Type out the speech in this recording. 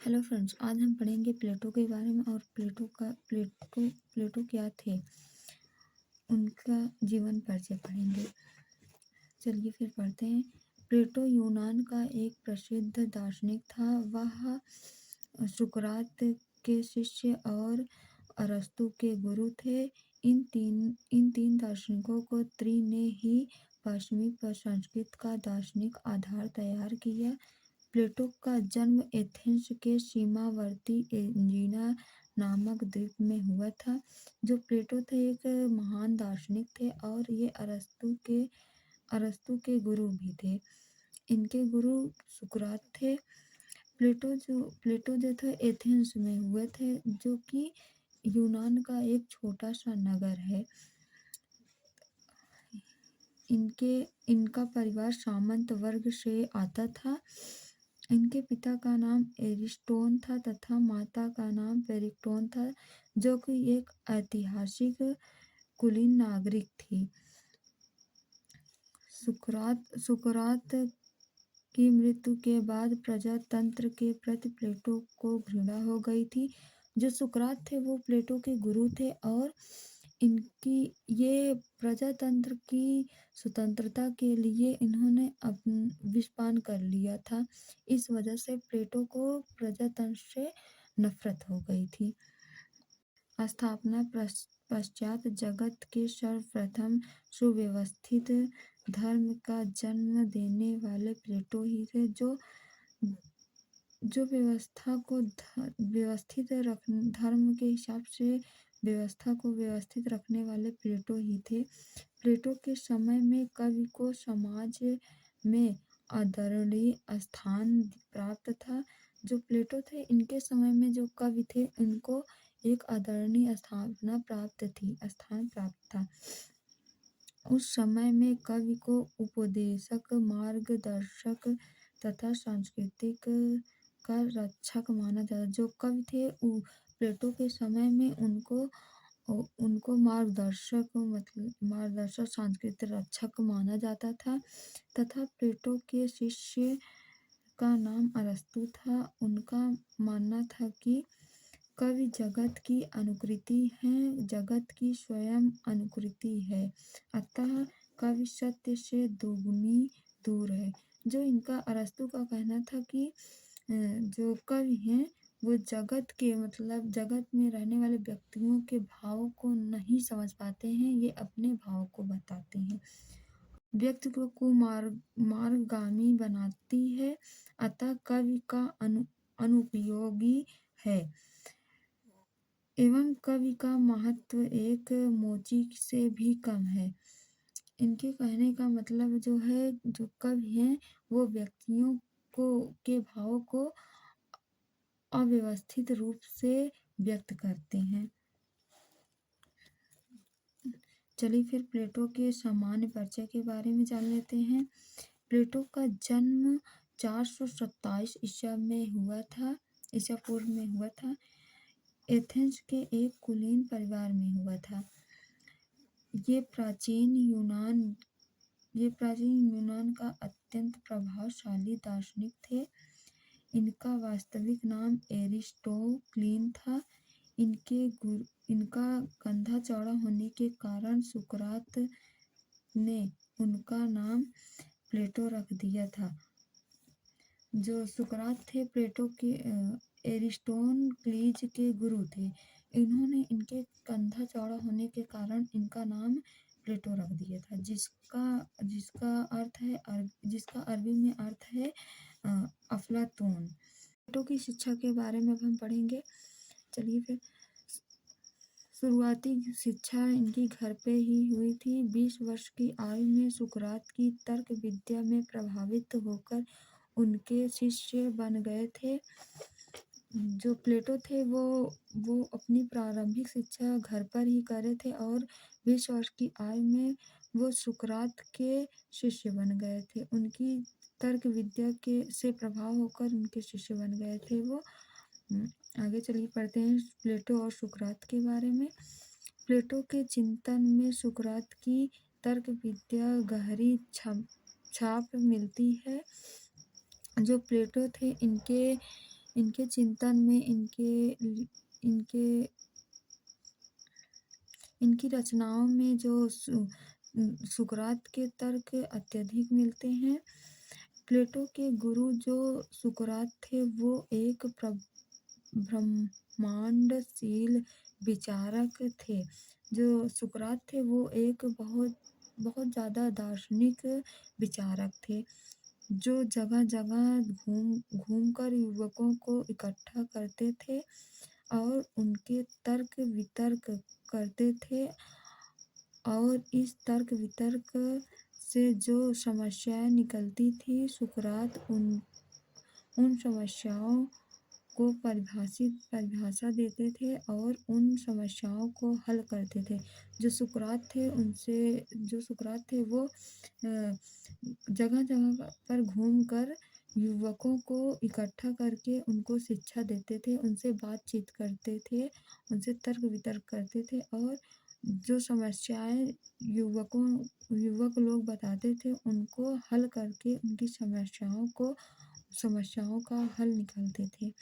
Hello friends, आज हम पढ़ेंगे प्लेटो के बारे में और प्लेटो क्या थे, उनका जीवन परिचय पढ़ेंगे। चलिए फिर पढ़ते हैं। प्लेटो यूनान का एक प्रसिद्ध दार्शनिक था। वह सुकरात के शिष्य और अरस्तु के गुरु थे। इन तीन दार्शनिकों को त्रि ने ही पश्चिमी संस्कृत का दार्शनिक आधार तैयार किया। प्लेटो का जन्म एथेंस के सीमावर्ती एजिना नामक द्वीप में हुआ था। जो प्लेटो थे एक महान दार्शनिक थे और ये अरस्तु के गुरु भी थे। इनके गुरु सुकरात थे। प्लेटो जो थे एथेंस में हुए थे, जो कि यूनान का एक छोटा सा नगर है। इनका परिवार सामंत वर्ग से आता था। इनके पिता का नाम एरिस्टोन था तथा माता का नाम पेरिक्टोन था, जो कि एक ऐतिहासिक कुलीन नागरिक थी। सुकरात की मृत्यु के बाद प्रजातंत्र के प्रति प्लेटो को घृणा हो गई थी। जो सुकरात थे वो प्लेटो के गुरु थे और इनकी ये प्रजातंत्र की स्वतंत्रता के लिए इन्होंने विषपान कर लिया था। इस वजह से प्लेटो को प्रजातंत्र से नफरत हो गई थी। स्थापना पश्चात जगत के सर्वप्रथम सुव्यवस्थित धर्म का जन्म देने वाले प्लेटो ही थे। जो व्यवस्था को धर्म के हिसाब से व्यवस्था को व्यवस्थित रखने वाले प्लेटो ही थे। प्लेटो के समय में कवि को समाज में आदरणीय स्थान प्राप्त था। जो प्लेटो थे इनके समय में जो कवि थे इनको एक आदरणीय स्थान प्राप्त था। उस समय में कवि को उपदेशक, मार्गदर्शक तथा सांस्कृतिक का रक्षक माना जाता। जो कवि थे प्लेटो के समय में उनको मार्गदर्शक सांस्कृतिक रक्षक माना जाता था। तथा प्लेटो के शिष्य का नाम अरस्तु था। उनका मानना था कि कवि जगत की अनुकृति है, जगत की स्वयं अनुकृति है, अतः कवि सत्य से दोगुनी दूर है। जो इनका अरस्तु का कहना था कि जो कवि हैं वो जगत में रहने वाले व्यक्तियों के भाव को नहीं समझ पाते हैं, ये अपने भाव को बताते हैं। व्यक्ति को मार्गगामी बनाती है, अतः कवि का अनुपयोगी है एवं कवि का महत्व एक मोची से भी कम है। इनके कहने का मतलब जो है, जो कवि हैं वो व्यक्तियों के भाव को अव्यवस्थित रूप से व्यक्त करते हैं। चलिए फिर प्लेटो के सामान्य परिचय के बारे में जान लेते हैं। प्लेटो का जन्म 427 ईसा पूर्व में हुआ था। एथेंस के एक कुलीन परिवार में हुआ था। ये प्राचीन यूनान का अत्यंत प्रभावशाली दार्शनिक थे। इनका वास्तविक नाम एरिस्टोक्लीन था। इनका कंधा चौड़ा होने के कारण सुकरात ने उनका नाम प्लेटो रख दिया था। जो सुकरात थे प्लेटो के एरिस्टोक्लीज के गुरु थे। इन्होंने इनके कंधा चौड़ा होने के कारण इनका नाम प्लेटो रख दिया था, जिसका अरबी में अर्थ है अफलातून। प्लेटो की शिक्षा के बारे में अब हम पढ़ेंगे। चलिए फिर शुरुआती शिक्षा इनकी घर पे ही हुई थी। 20 वर्ष की आयु में सुकरात की तर्क विद्या में प्रभावित होकर उनके शिष्य बन गए थे। जो प्लेटो थे वो अपनी प्रारंभिक शिक्षा घर पर ही कर रहे थे और 20 वर्ष की आयु में वो सुकरात के शिष्य बन गए थे। उनकी तर्क विद्या से प्रभाव होकर उनके शिष्य बन गए थे वो। आगे चलिए पढ़ते हैं प्लेटो और सुकरात के बारे में। प्लेटो के चिंतन में सुकरात की तर्क विद्या गहरी छाप मिलती है। जो प्लेटो थे इनके चिंतन में इनके इनकी रचनाओं में सुकरात के तर्क अत्यधिक मिलते हैं। प्लेटो के गुरु जो सुकरात थे वो एक ब्रह्मांडशील विचारक थे। जो सुकरात थे वो एक बहुत बहुत ज़्यादा दार्शनिक विचारक थे, जो जगह-जगह घूम घूम कर युवकों को इकट्ठा करते थे और उनके तर्क-वितर्क करते थे और इस तर्क-वितर्क से जो समस्याएँ निकलती थी, सुकरात उन समस्याओं को परिभाषा देते थे और उन समस्याओं को हल करते थे। जो सुकरात थे वो जगह-जगह पर घूमकर युवकों को इकट्ठा करके उनको शिक्षा देते थे, उनसे बातचीत करते थे, उनसे तर्क-वितर्क करते थे और जो समस्याएँ युवक लोग बताते थे, उनको हल करके उनकी समस्याओं का हल निकालते थे।